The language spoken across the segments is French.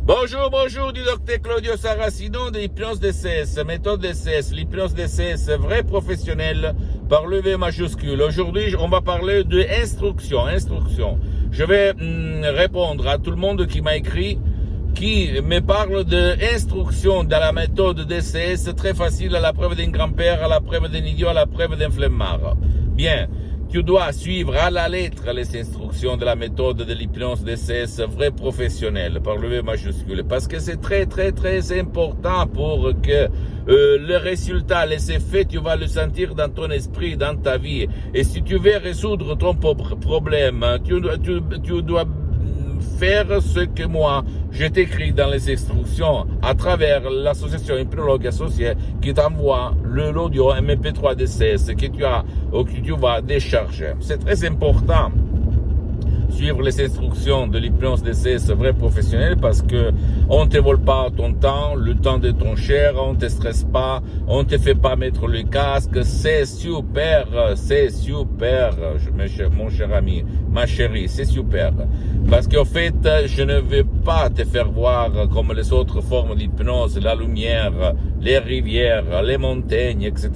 Bonjour, du docteur Claudio Saracino de l'hypnose DCS, méthode DCS, l'hypnose DCS, vrai professionnel par le V majuscule. Aujourd'hui, on va parler de instruction. Je vais répondre à tout le monde qui m'a écrit, qui me parle de instruction dans la méthode DCS, très facile, à la preuve d'un grand-père, à la preuve d'un idiot, à la preuve d'un flemmard. Bien. Tu dois suivre à la lettre les instructions de la méthode de l'hypnose DCS vrai professionnel par le V majuscule, parce que c'est très important pour que le résultat, les effets, tu vas le sentir dans ton esprit, dans ta vie. Et si tu veux résoudre ton problème, tu dois faire ce que moi je t'écris dans les instructions à travers l'association Hypnologue Associée qui t'envoie l'audio MP3 DCS que tu as ou que tu vas décharger. C'est très important suivre les instructions de l'hypnose DCS vrai professionnel, parce que on te vole pas ton temps, le temps de ton cher, on te stresse pas, on te fait pas mettre le casque, c'est super, mon cher ami, ma chérie, c'est super. Parce qu'en fait, je ne veux pas te faire voir comme les autres formes d'hypnose, la lumière, les rivières, les montagnes, etc.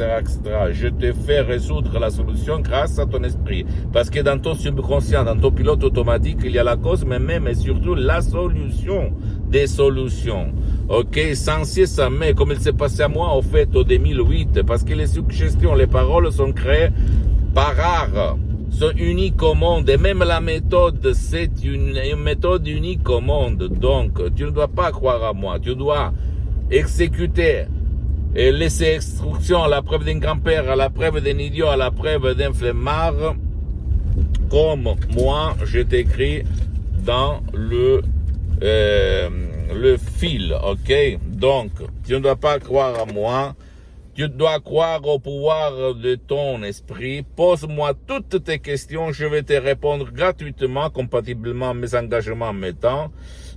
Je te fais résoudre la solution grâce à ton esprit. Parce que dans ton subconscient, dans ton pilote automatique, il y a la cause, mais même et surtout la solution des solutions. Ok, sans mais comme il s'est passé à moi, au fait, au 2008, parce que les suggestions, les paroles sont créées par art, sont uniques au monde, et même la méthode, c'est une méthode unique au monde. Donc, tu ne dois pas croire à moi, tu dois exécuter et laisser instruction à la preuve d'un grand-père, à la preuve d'un idiot, à la preuve d'un flemmard, comme moi je t'écris dans le fil, ok? Donc, tu ne dois pas croire à moi, tu dois croire au pouvoir de ton esprit. Pose-moi toutes tes questions, je vais te répondre gratuitement, compatiblement à mes engagements, mes temps.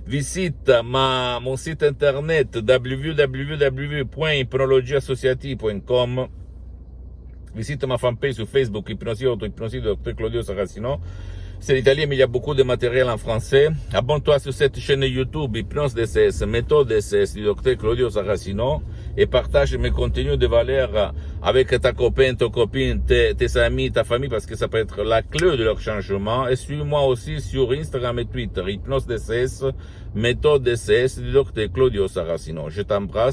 Visite mon site internet www.hypnologieassociative.com. Visite ma fanpage sur Facebook, Hypnosie Auto-Hypnosie de Dr Claudio Saracino. C'est l'italien, mais il y a beaucoup de matériel en français. Abonne-toi sur cette chaîne YouTube, Hypnose DCS, méthode DCS du Dr Claudio Saracino, et partage mes contenus de valeur avec ta copain, ton copine, tes amis, ta famille, parce que ça peut être la clé de leur changement. Et suis-moi aussi sur Instagram et Twitter, Hypnose DCS, méthode DCS du Dr Claudio Saracino. Je t'embrasse.